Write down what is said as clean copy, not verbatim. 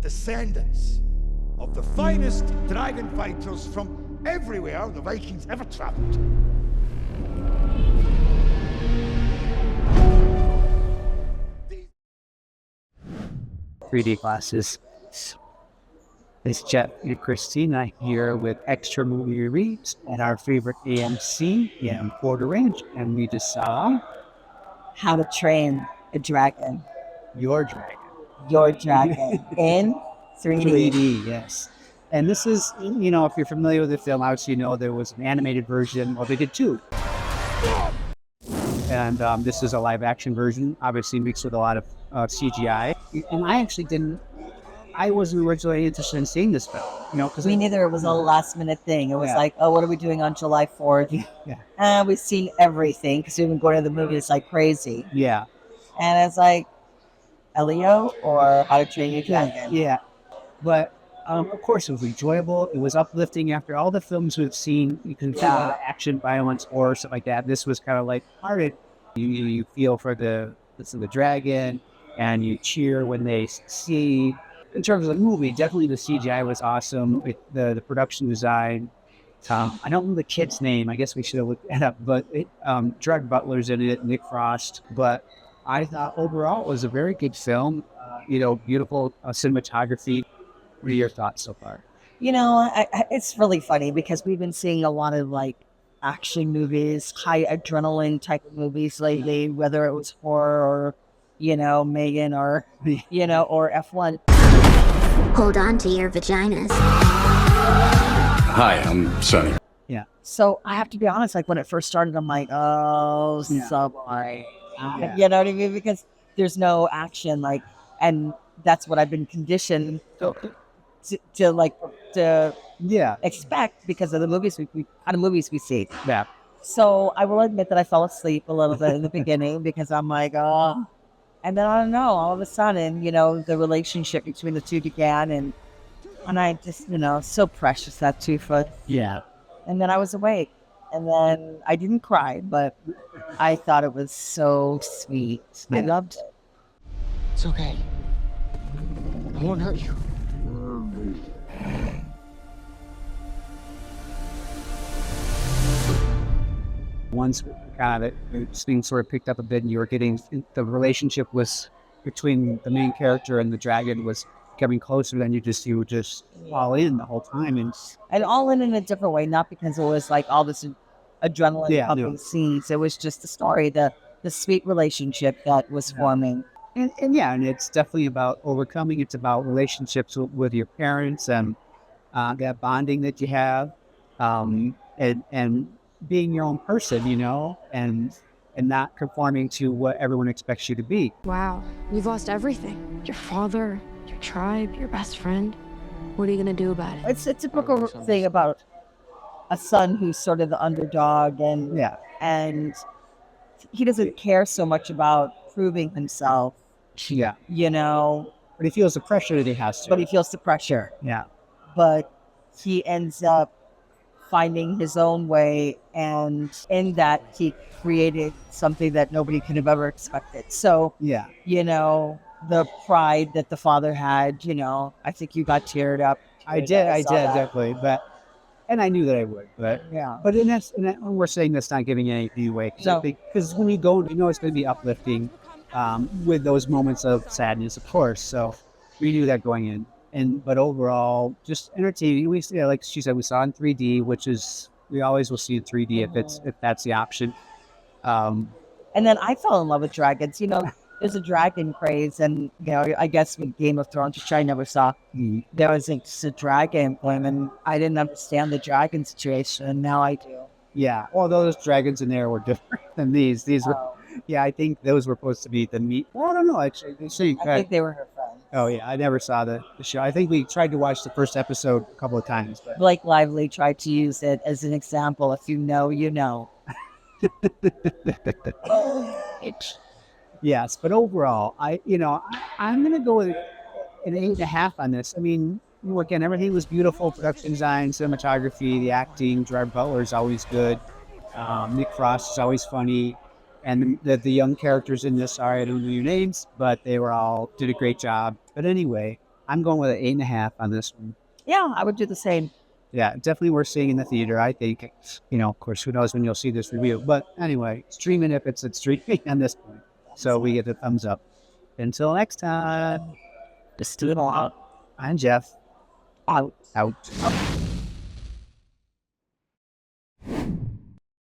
descendants of the finest dragon fighters from everywhere the Vikings ever traveled. 3D classes. It's Jeff and Christina here with Extra Movie Reads at our favorite AMC in Porter Ranch, and we just saw How to Train a Dragon. Your Dragon. Your Dragon in 3D. 3D, yes. And this is, you know, if you're familiar with the film, obviously you know there was an animated version. Well, they did two. And this is a live action version, obviously mixed with a lot of CGI. And I wasn't originally interested in seeing this film, you know, because Me neither. It was a last minute thing. It was like, oh, what are we doing on July 4th? Yeah. We've seen everything because we've been going to the movies like crazy. Yeah. And it's like, Elio or How to Train Your Dragon. Yeah. But of course, it was enjoyable. It was uplifting after all the films we've seen. You can feel action, violence, or something like that. This was kind of like hearted. You feel for the dragon, and you cheer when they succeed. In terms of the movie, definitely the CGI was awesome. The production design. I don't know the kid's name. I guess we should have looked that up. But Gerard Butler's in it, Nick Frost. But I thought overall it was a very good film. Beautiful cinematography. What are your thoughts so far? It's really funny because we've been seeing a lot of like action movies, high adrenaline type of movies lately, whether it was horror or, Megan or, or F1. Hold on to your vaginas. Hi, I'm Sonny. Yeah. So I have to be honest, like when it first started, I'm like, oh, Subway. You know what I mean? Because there's no action, and that's what I've been conditioned to expect because of the movies we see. Yeah. So I will admit that I fell asleep a little bit in the beginning because I'm like, oh. And then I don't know, all of a sudden, the relationship between the two began and I just, so precious, that 2 foot. Yeah. And then I was awake. And then I didn't cry, but I thought it was so sweet. I loved it. It's okay. I won't hurt you. Once things sort of picked up a bit and you were getting the relationship was between the main character and the dragon was coming closer, then you would just fall in the whole time and all in a different way, not because it was like all this adrenaline pumping scenes. It was just the story, the sweet relationship that was forming. And it's definitely about overcoming. It's about relationships with your parents and that bonding that you have, and being your own person, and not conforming to what everyone expects you to be. Wow, you've lost everything. Your father, your tribe, your best friend. What are you going to do about it? It's a typical thing about a son who's sort of the underdog and he doesn't care so much about proving himself. Yeah. But he feels the pressure that he has to. But he feels the pressure. Yeah. But he ends up finding his own way, and in that he created something that nobody could have ever expected. So, the pride that the father had, I think you got teared up. I did definitely, and I knew that I would, but we're saying that's not giving any leeway, because when you go, it's going to be uplifting, with those moments of sadness, of course. So we knew that going in. But overall, just entertaining. We, like she said, we saw in 3D, which is we always will see in 3D if that's the option. And then I fell in love with dragons. There's a dragon craze, and I guess with Game of Thrones, which I never saw, there was just a dragon poem, and I didn't understand the dragon situation, and now I do. Yeah, well, those dragons in there were different than these. These were, I think those were supposed to be the meat. Well, I don't know actually. I think they were her friends. Oh yeah, I never saw the show. I think we tried to watch the first episode a couple of times. But Blake Lively tried to use it as an example. If you know, you know. Yes, but overall, I'm gonna go with an 8.5 on this. I mean, again, everything was beautiful: production design, cinematography, the acting. Gerard Butler is always good. Nick Frost is always funny. And the young characters in this, sorry, I don't know your names, but they were all did a great job. But anyway, I'm going with an 8.5 on this one. Yeah, I would do the same. Yeah, definitely worth seeing in the theater. I think, of course, who knows when you'll see this review. But anyway, streaming if it's streaming at this point. So we get the thumbs up. Until next time. Just do it all out. I'm Jeff. Out. Out.